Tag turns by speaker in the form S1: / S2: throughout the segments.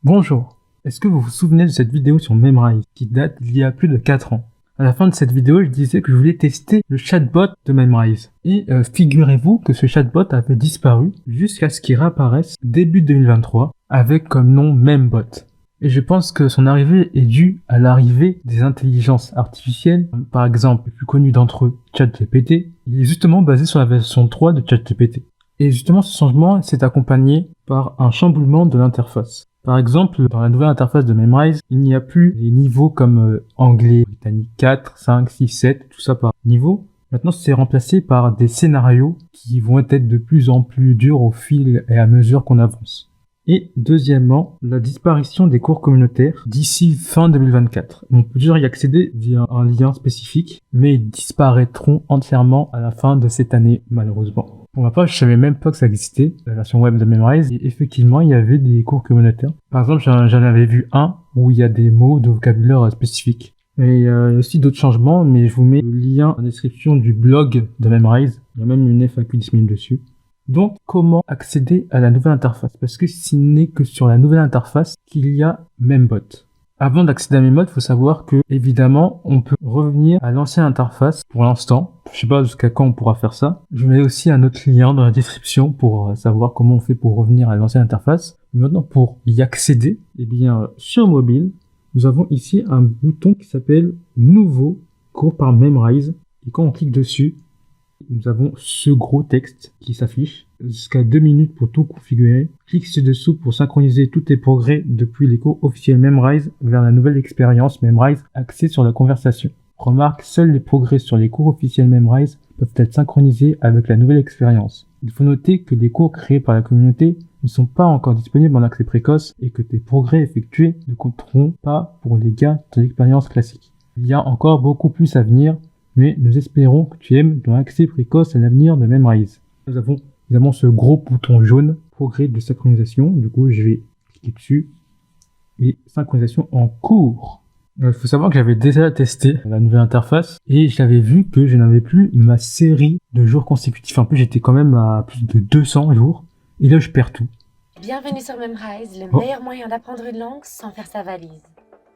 S1: Bonjour, est-ce que vous vous souvenez de cette vidéo sur Memrise qui date d'il y a plus de 4 ans? À la fin de cette vidéo, je disais que je voulais tester le chatbot de Memrise. Et figurez-vous que ce chatbot avait disparu jusqu'à ce qu'il réapparaisse début 2023 avec comme nom Membot. Et je pense que son arrivée est due à l'arrivée des intelligences artificielles. Par exemple, le plus connu d'entre eux, ChatGPT, il est justement basé sur la version 3 de ChatGPT. Et justement, ce changement s'est accompagné par un chamboulement de l'interface. Par exemple, dans la nouvelle interface de Memrise, il n'y a plus les niveaux comme anglais, britannique 4, 5, 6, 7, tout ça par niveau. Maintenant, c'est remplacé par des scénarios qui vont être de plus en plus durs au fil et à mesure qu'on avance. Et deuxièmement, la disparition des cours communautaires d'ici fin 2024. On peut toujours y accéder via un lien spécifique, mais ils disparaîtront entièrement à la fin de cette année, malheureusement. Pour ma part, je savais même pas que ça existait, la version web de Memrise, et effectivement, il y avait des cours communautaires. Par exemple, j'en avais vu un où il y a des mots de vocabulaire spécifiques. Et il y a aussi d'autres changements, mais je vous mets le lien en description du blog de Memrise. Il y a même une FAQ disponible dessus. Donc, comment accéder à la nouvelle interface? Parce que ce n'est que sur la nouvelle interface qu'il y a Membot. Avant d'accéder à Membot, il faut savoir que, évidemment, on peut revenir à l'ancienne interface pour l'instant. Je sais pas jusqu'à quand on pourra faire ça. Je mets aussi un autre lien dans la description pour savoir comment on fait pour revenir à l'ancienne interface. Mais maintenant, pour y accéder, eh bien, sur mobile, nous avons ici un bouton qui s'appelle Nouveau cours par Memrise. Et quand on clique dessus, nous avons ce gros texte qui s'affiche, jusqu'à 2 minutes pour tout configurer. Clique ci-dessous pour synchroniser tous tes progrès depuis les cours officiels Memrise vers la nouvelle expérience Memrise axée sur la conversation. Remarque, seuls les progrès sur les cours officiels Memrise peuvent être synchronisés avec la nouvelle expérience. Il faut noter que les cours créés par la communauté ne sont pas encore disponibles en accès précoce et que tes progrès effectués ne compteront pas pour les gains de l'expérience classique. Il y a encore beaucoup plus à venir, mais nous espérons que tu aimes ton accès précoce à l'avenir de Memrise. Nous avons évidemment ce gros bouton jaune, progrès de synchronisation. Du coup, je vais cliquer dessus et synchronisation en cours. Il faut savoir que j'avais déjà testé la nouvelle interface et j'avais vu que je n'avais plus ma série de jours consécutifs. En plus, j'étais quand même à plus de 200 jours et là, je perds tout.
S2: Bienvenue sur Memrise, le meilleur moyen d'apprendre une langue sans faire sa valise.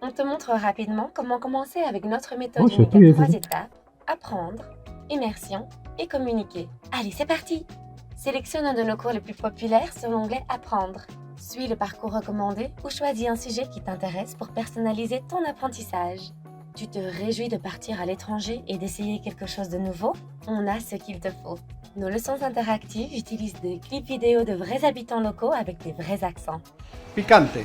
S2: On te montre rapidement comment commencer avec notre méthode unique à 3 étapes. Apprendre, immersion et communiquer. Allez, c'est parti! Sélectionne un de nos cours les plus populaires sur l'onglet Apprendre. Suis le parcours recommandé ou choisis un sujet qui t'intéresse pour personnaliser ton apprentissage. Tu te réjouis de partir à l'étranger et d'essayer quelque chose de nouveau? On a ce qu'il te faut. Nos leçons interactives utilisent des clips vidéo de vrais habitants locaux avec des vrais accents.
S3: Picante.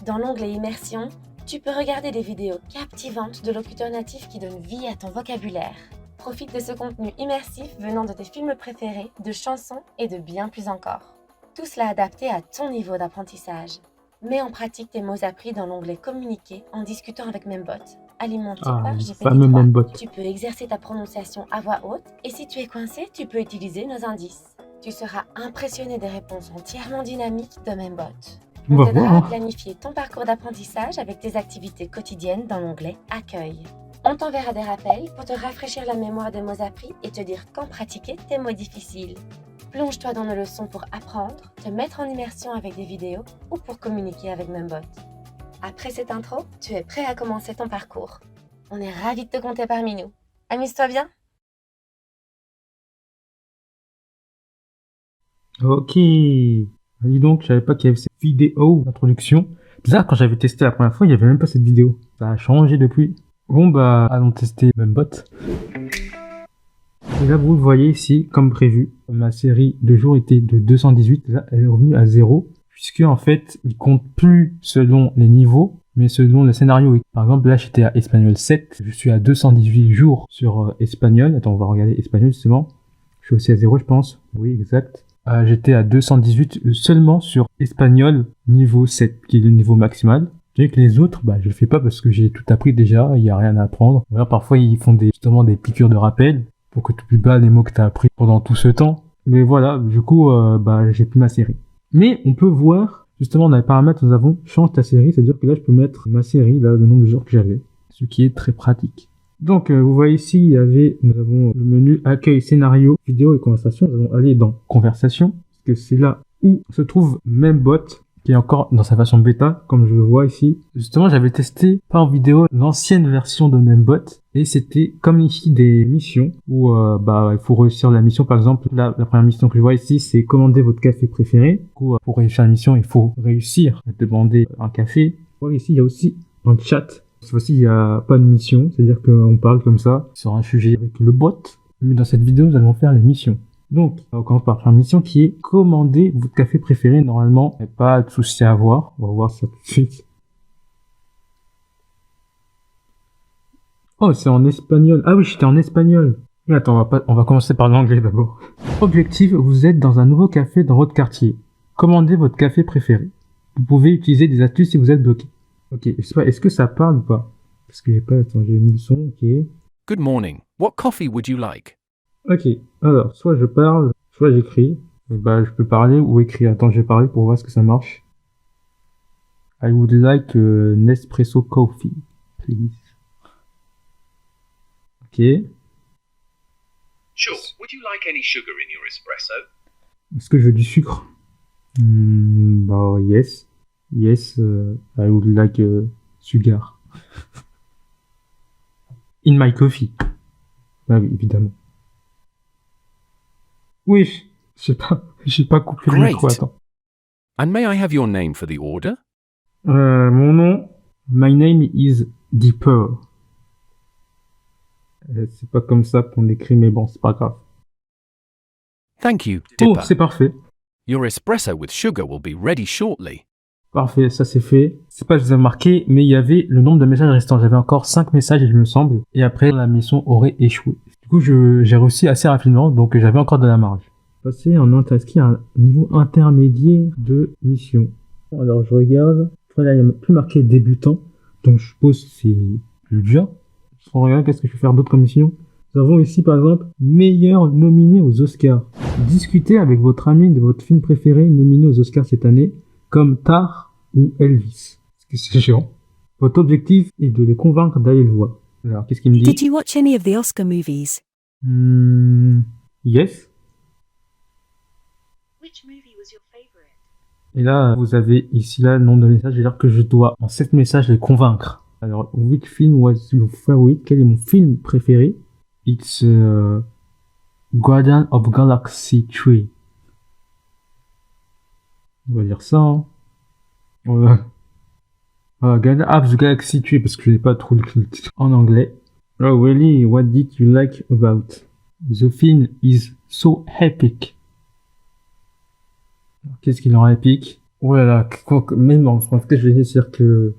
S2: Dans l'onglet Immersion, tu peux regarder des vidéos captivantes de locuteurs natifs qui donnent vie à ton vocabulaire. Profite de ce contenu immersif venant de tes films préférés, de chansons et de bien plus encore. Tout cela adapté à ton niveau d'apprentissage. Mets en pratique tes mots appris dans l'onglet Communiquer en discutant avec Membot. Alimenté par GPT-3, tu peux exercer ta prononciation à voix haute et si tu es coincé, tu peux utiliser nos indices. Tu seras impressionné des réponses entièrement dynamiques de Membot. On t'aidera à planifier ton parcours d'apprentissage avec tes activités quotidiennes dans l'onglet Accueil. On t'enverra des rappels pour te rafraîchir la mémoire des mots appris et te dire quand pratiquer tes mots difficiles. Plonge-toi dans nos leçons pour apprendre, te mettre en immersion avec des vidéos ou pour communiquer avec Membot. Après cette intro, tu es prêt à commencer ton parcours. On est ravis de te compter parmi nous. Amuse-toi bien!
S1: Ok. Dis donc, je savais pas qu'il y avait cette vidéo d'introduction. Bizarre, quand j'avais testé la première fois, il n'y avait même pas cette vidéo. Ça a changé depuis. Bon bah, allons tester Membot. Et là, vous le voyez ici, comme prévu, ma série de jours était de 218. Là, elle est revenue à 0. Puisque, en fait, il compte plus selon les niveaux, mais selon le scénario. Par exemple, là, j'étais à Espagnol 7. Je suis à 218 jours sur Espagnol. Attends, on va regarder Espagnol, justement. Je suis aussi à 0, je pense. Oui, exact. J'étais à 218 seulement sur Espagnol niveau 7, qui est le niveau maximal. Avec les autres, je le fais pas parce que j'ai tout appris déjà, il y a rien à apprendre. Voilà, parfois, ils font justement des piqûres de rappel pour que tu n'oublies pas les mots que tu as appris pendant tout ce temps. Mais voilà, du coup, j'ai plus ma série. Mais on peut voir, justement, dans les paramètres, nous avons change ta série, c'est-à-dire que là, je peux mettre ma série, là, le nombre de jours que j'avais, ce qui est très pratique. Donc, vous voyez ici, nous avons le menu accueil, scénario, vidéo et conversation. Nous allons aller dans conversation, parce que c'est là où se trouve Membot. qui est encore dans sa version bêta, comme je le vois ici. Justement, j'avais testé, pas en vidéo, l'ancienne version de Membot, et c'était comme ici des missions, où il faut réussir la mission. Par exemple, la première mission que je vois ici, c'est commander votre café préféré. Du coup, pour réussir la mission, il faut réussir à demander un café. Voilà, ici, il y a aussi un chat. Cette fois-ci, il n'y a pas de mission, c'est-à-dire qu'on parle comme ça sur un sujet avec le bot. Mais dans cette vidéo, nous allons faire les missions. Donc, on commence par faire une mission qui est commander votre café préféré. Normalement, il n'y a pas de souci à avoir. On va voir ça tout de suite. Oh, c'est en espagnol. Ah oui, j'étais en espagnol. Mais attends, on va commencer par l'anglais d'abord. Objectif, vous êtes dans un nouveau café dans votre quartier. Commandez votre café préféré. Vous pouvez utiliser des astuces si vous êtes bloqué. Ok, je sais pas, est-ce que ça parle ou pas? Parce que j'ai mis le son, ok.
S3: Good morning. What coffee would you like?
S1: Ok, alors, soit je parle, soit j'écris. Je peux parler ou écrire. Attends, je vais parler pour voir ce que ça marche. I would like Nespresso coffee, please. Ok.
S4: Sure. Would you like any sugar in your espresso?
S1: Est-ce que je veux du sucre? Yes. Yes, I would like sugar. In my coffee. Ah oui, évidemment. Oui, j'ai pas coupé le micro, attends.
S3: And may I have your name for the order?
S1: Mon nom, my name is Deeper. C'est pas comme ça qu'on écrit, mais bon, c'est pas grave.
S3: Thank you,
S1: Oh,
S3: Dipper.
S1: c'est parfait.
S3: Your espresso with sugar will be ready shortly.
S1: Parfait, ça c'est fait. C'est pas que je vous ai marqué, mais il y avait le nombre de messages restants. J'avais encore 5 messages, il me semble. Et après, la mission aurait échoué. Du coup, j'ai réussi assez rapidement, donc j'avais encore de la marge. Passer en est-ce qu'il y a un niveau intermédiaire de mission? Alors, je regarde. Après, là, il n'y a plus marqué débutant. Donc, je suppose que c'est le dur. On regarde, qu'est-ce que je vais faire d'autre comme mission? Nous avons ici, par exemple, meilleur nominé aux Oscars. Discutez avec votre ami de votre film préféré nominé aux Oscars cette année, comme Tar ou Elvis. Parce que c'est chiant. Votre objectif est de les convaincre d'aller le voir. Alors, qu'est-ce qu'il me dit?
S5: Did you watch any of the Oscar movies?
S1: Yes.
S6: Which movie was your favorite?
S1: Et là, vous avez ici là le nombre de messages. C'est-à-dire que je dois, en 7 messages, les convaincre. Alors, which film was your favorite? Quel est mon film préféré? It's Guardian of Galaxy 3. On va dire ça, hein. Guardian of the Galaxy 3, parce que je n'ai pas trop le titre en anglais. Oh, really? What did you like about? The film is so epic. Qu'est-ce qu'il en est épique? Oh là là, mais non, en fait, je vais dire que...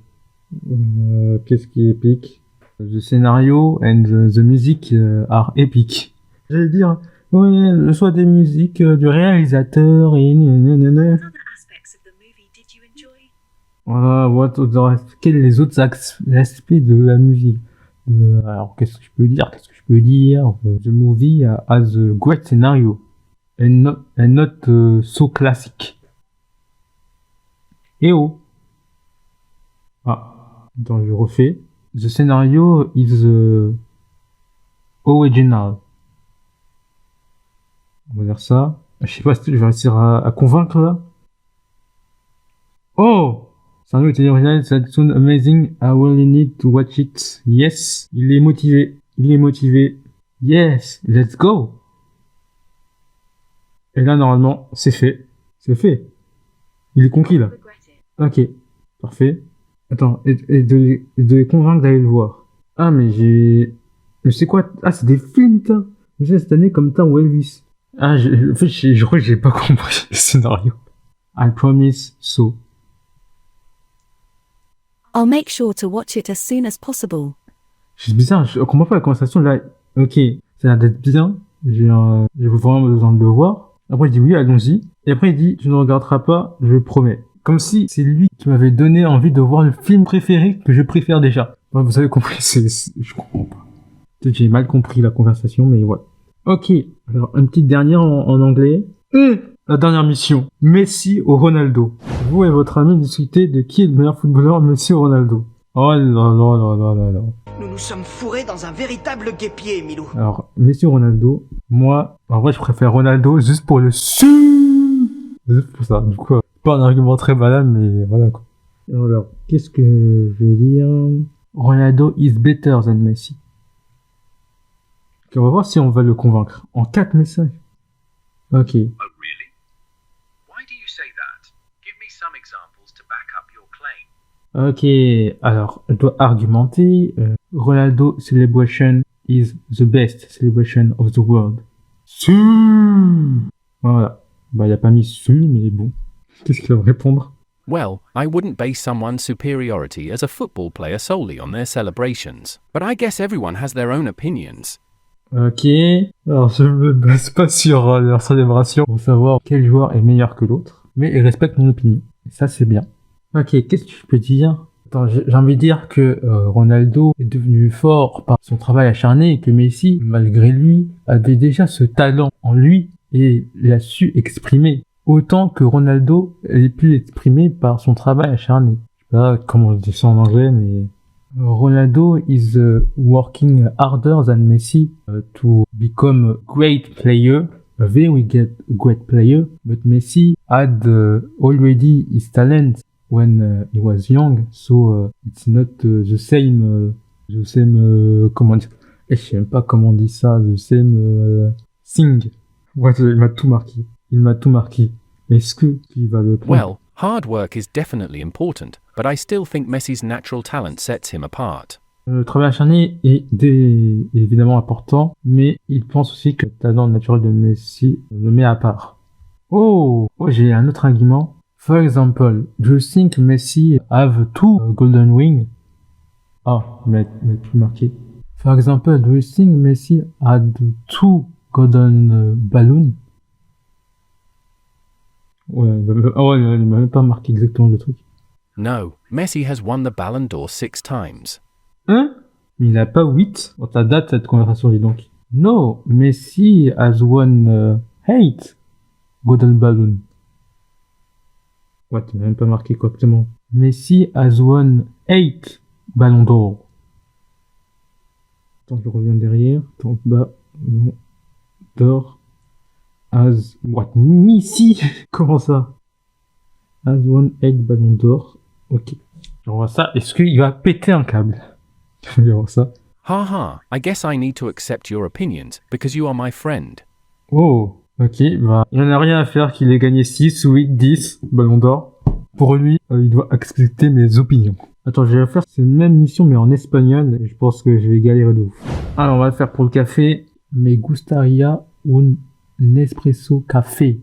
S1: qu'est-ce qui est épique? The scénario and the music are epic. J'allais dire, ouais, le choix des musiques du réalisateur et nanana.
S6: What other aspects of the movie did you enjoy?
S1: Voilà, quels les autres aspects de la musique? Alors, qu'est-ce que je peux dire? The movie has a great scenario and not so classic. Eh oh! Ah, attends, je refais. The scenario is original. On va dire ça. Je sais pas si je vais réussir à convaincre là. Oh! Scenario est original, that sounds amazing. I really need to watch it. Yes, il est motivé. Yes, let's go. Et là, normalement, c'est fait. Il est conquis là.
S6: Regret it.
S1: Ok, parfait. Attends, et de les convaincre d'aller le voir. Ah, mais c'est quoi? Ah, c'est des films, t'as. Je sais, cette année, comme Tar ou Elvis. Ah, en fait, je crois que j'ai pas compris le scénario. I promise so.
S5: I'll make sure to watch it as soon as possible.
S1: C'est bizarre, je comprends pas la conversation là. Ok, ça a l'air d'être bien. J'ai vraiment besoin de le voir. Après, il dit oui, allons-y. Et après, il dit, tu ne regarderas pas, je le promets. Comme si c'est lui qui m'avait donné envie de voir le film préféré que je préfère déjà. Ouais, vous avez compris, je comprends pas. Peut-être que j'ai mal compris la conversation, mais ouais. Ok, alors une petite dernière en anglais. La dernière mission. Messi ou Ronaldo. Vous et votre ami discutez de qui est le meilleur footballeur, Messi ou Ronaldo. Oh là là là là là là.
S7: Nous nous sommes fourrés dans un véritable guêpier, Milou.
S1: Alors, Messi ou Ronaldo, moi, en vrai, je préfère Ronaldo juste pour le juste pour ça. Du coup, Pas un argument très banal, mais voilà quoi. Alors, qu'est-ce que je vais dire? Ronaldo is better than Messi. Ok, on va voir si on va le convaincre. En 4 messages. Ok.
S4: Oh, really? Why do you say that? Give me some examples to back up your claim.
S1: Ok, alors, je dois argumenter. Ronaldo celebration is the best celebration of the world. Su. Voilà. Bah, il a pas mis su, mais bon. Qu'est-ce qu'il va me répondre?
S3: Well, I wouldn't base someone's superiority as a football player solely on their celebrations, but I guess everyone has their own opinions.
S1: Ok. Alors, je me base pas sur leur célébration pour savoir quel joueur est meilleur que l'autre, mais ils respectent mon opinion. Et ça, c'est bien. Ok, qu'est-ce que je peux dire? Attends, j'ai envie de dire que Ronaldo est devenu fort par son travail acharné et que Messi, malgré lui, avait déjà ce talent en lui et l'a su exprimer autant que Ronaldo ait pu l'exprimer par son travail acharné. Je sais pas comment je dis ça en anglais, mais Ronaldo is working harder than Messi to become a great player, a very great player, but Messi had already his talent when he was young, so it's not the same, comment dire, je sais même pas comment on dit ça, the same thing. Ouais, il m'a tout marqué. Il m'a tout marqué. Est-ce que tu vas le prendre?
S3: Well, hard work is definitely important, but I still think Messi's natural talent sets him apart.
S1: Le travail acharné est évidemment important, mais il pense aussi que le talent naturel de Messi le met à part. Oh, j'ai un autre argument. For example, do you think Messi have two golden ring? Ah, mais plus marqué. For example, do you think Messi had two golden balloons? Ouais, il m'a même pas marqué exactement le truc.
S3: No, Messi has won the Ballon d'Or 6 times.
S1: Hein? Mais il a pas 8. Bon, ça date cette conversation, dis donc. No, Messi has won 8 golden balloon. Ouais, tu m'as même pas marqué correctement. Messi has won 8 ballons d'or. Attends, je reviens derrière. Attends, ballon d'or has... What? Messi? Comment ça? Has won 8 ballons d'or. Ok. On voit ça. Est-ce qu'il va péter un câble? Je vais voir ça.
S3: Ha ha, I guess I need to accept your opinions because you are my friend.
S1: Oh, ok, bah, il en a rien à faire qu'il ait gagné 6 ou 8, 10 ballons d'or. Pour lui, il doit accepter mes opinions. Attends, je vais faire cette même mission mais en espagnol et je pense que je vais galérer de ouf. Alors, on va le faire pour le café. Me gustaría un espresso café.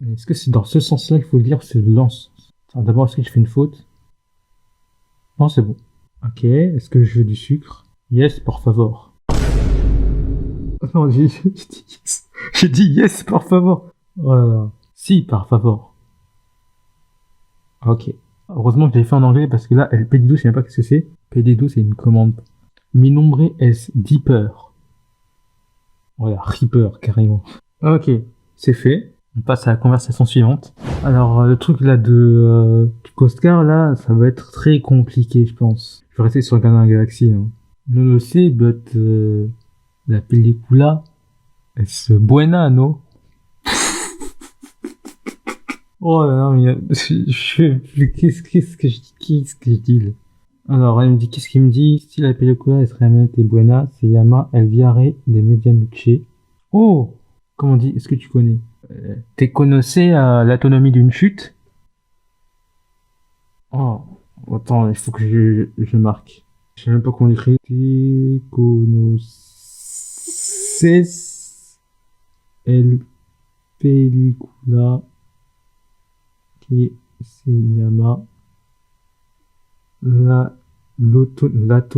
S1: Est-ce que c'est dans ce sens-là qu'il faut le dire? C'est dans ce sens. Alors, d'abord, est-ce que je fais une faute? Non, c'est bon. Ok, est-ce que je veux du sucre? Yes, por favor. Non, j'ai dit yes. J'ai dit yes, por favor. Voilà. Si, par favor. Ok. Heureusement que je l'ai fait en anglais parce que là, el pedido, je sais même pas ce que c'est. Pedido, c'est une commande. Mi nombre es Dipper. Voilà, Reaper, carrément. Ok, c'est fait. On passe à la conversation suivante. Alors, le truc là de Oscar, là, ça va être très compliqué, je pense. Je vais rester sur Gardien de la Galaxie. Hein. No lo sé, but la película es buena, no? Oh là là, mais qu'est-ce que je dis là? Alors, elle me dit, qu'est-ce qu'il me dit? Si la película es realmente buena, se llama El viaje de medianoche. Oh! Comment on dit? Est-ce que tu connais? T'es connoissé à l'autonomie d'une chute? Oh, attends, il faut que je marque. Je sais même pas comment l'écrire. Te conoces el película que se llama l'autonomie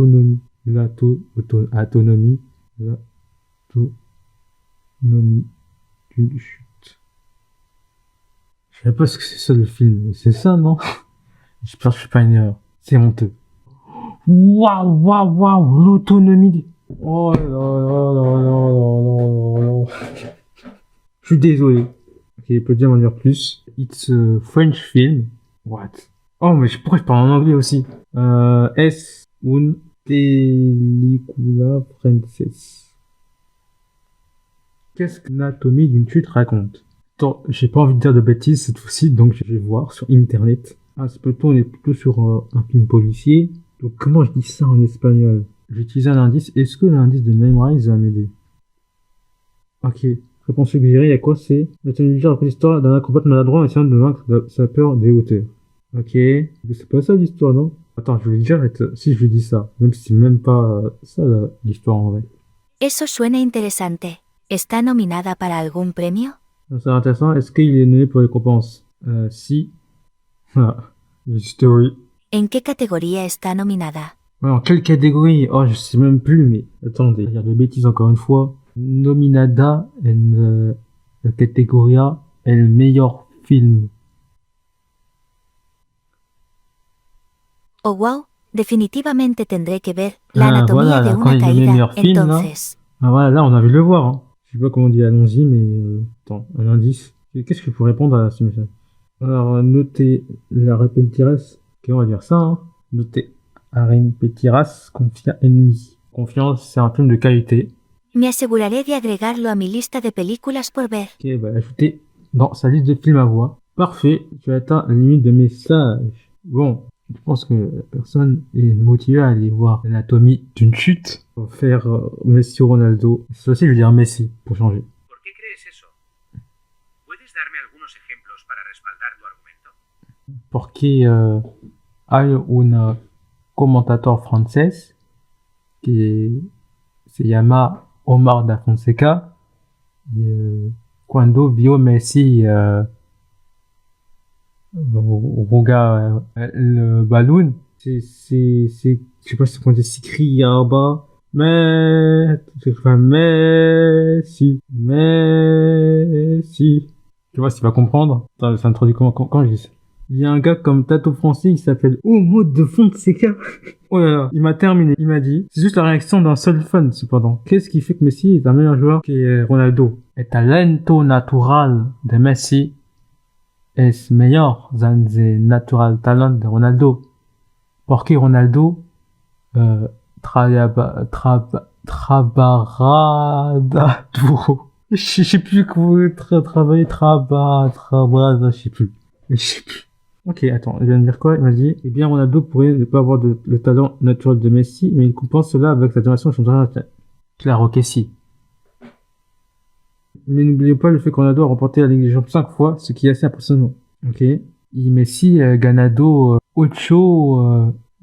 S1: d'une chute. Je sais pas ce que c'est ça le film. C'est ça, non? J'espère que je fais pas une erreur. C'est honteux. Waouh, l'autonomie. Oh là là. Je suis désolé. Ok, il peut dire m'en dire plus. It's a French film. What? Oh, mais pourquoi je parle en anglais aussi? Es un película francesa. Qu'est-ce que l'anatomie d'une chute raconte? Attends, j'ai pas envie de dire de bêtises cette fois-ci, donc je vais voir sur internet. Ah, on est plutôt sur un film policier. Donc comment je dis ça en espagnol? J'ai utilisé un indice. Est-ce que l'indice de Memrise va m'aider? Ok. Réponse suggérée, il y a quoi? C'est la tenue légère de l'histoire d'un acrobate maladroit en essayant de vaincre sa peur des hauteurs. Ok. C'est pas ça l'histoire, non? Attends, je vais dire si je lui dis ça. Même si c'est même pas ça l'histoire en vrai.
S5: Eso suena interesante. ¿Está nominada para algún premio?
S1: C'est intéressant. Est-ce qu'il est nommé pour les récompenses? Si. Ah, juste oui.
S5: ¿En qué categoría está nominada?
S1: Ouais, en quelle catégorie? Oh, je sais même plus, mais attendez. Il y a de bêtises encore une fois. Nominada en categoría el mejor film.
S5: Oh wow, definitivamente tendré que ver La
S1: Ah,
S5: anatomía
S1: voilà,
S5: de
S1: là, quand
S5: una
S1: il est
S5: caída,
S1: meilleur film, là.
S5: entonces.
S1: Ah voilà, là on a envie de le voir. Hein. Je sais pas comment on dit allons-y, mais attends, un indice. Qu'est-ce que je peux répondre à ce message? Alors, notez la repetiras. Ok, on va dire ça. Hein. Notez la repetiras confia ennemi. Confiance, c'est un film de qualité.
S5: Me aseguraré de agregarlo a mi lista de películas por ver.
S1: Ok, bah ajoutez dans sa liste de films à voir. Parfait, tu as atteint la limite de message. Bon, je pense que la personne est motivée à aller voir l'anatomie d'une chute. On va faire Messi ou Ronaldo. Cette fois-ci, je vais dire Messi pour changer.
S4: ¿Por qué crees eso? ¿Puedes darme algunos ejemplos para respaldar tu argumento?
S1: Porque hay un commentator francés que se llama Omar da Fonseca y cuando vio Messi regarde le ballon, je sais pas si on dit s'écrit en bas, mais Messi, tu vois, s'il va comprendre. Attends, ça introduit quand je dis ça. Il y a un gars comme Tato Français, il s'appelle Omar da Fonseca. Oh là là, il m'a terminé. Il m'a dit, c'est juste la réaction d'un seul fan, cependant. Qu'est-ce qui fait que Messi est un meilleur joueur que Ronaldo? El talento natural de Messi es mejor than the natural talent de Ronaldo. Porque Ronaldo trabarada duro. Je sais plus comment travailler, je sais plus. Ok, attends, il vient de dire quoi? Il m'a dit, eh bien, Ronaldo pourrait ne pas avoir le talent naturel de Messi, mais il compense cela avec sa génération championnat. Claro que si. Mais n'oubliez pas le fait que Ronaldo a remporté la Ligue des Champions 5 fois, ce qui est assez impressionnant. Ok. Et Messi ganado 8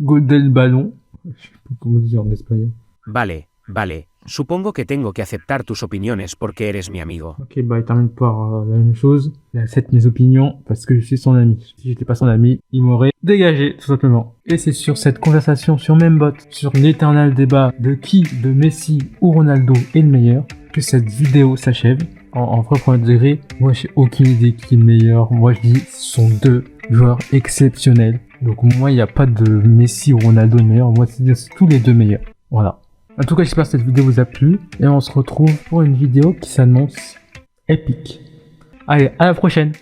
S1: Golden Ballon. Je sais pas comment dire en espagnol.
S8: Vale, vale. Supongo que tengo que aceptar tus opiniones porque eres mi amigo.
S1: Ok, bah il termine par la même chose. Il accepte mes opinions parce que je suis son ami. Si j'étais pas son ami, il m'aurait dégagé, tout simplement. Et c'est sur cette conversation sur Membot, sur l'éternel débat de qui, de Messi ou Ronaldo est le meilleur, que cette vidéo s'achève. En vrai premier degré, moi j'ai aucune idée qui est le meilleur. Moi je dis, ce sont deux joueurs exceptionnels. Donc moi il n'y a pas de Messi ou Ronaldo le meilleur. Moi c'est tous les deux meilleurs. Voilà. En tout cas, j'espère que cette vidéo vous a plu et on se retrouve pour une vidéo qui s'annonce épique. Allez, à la prochaine!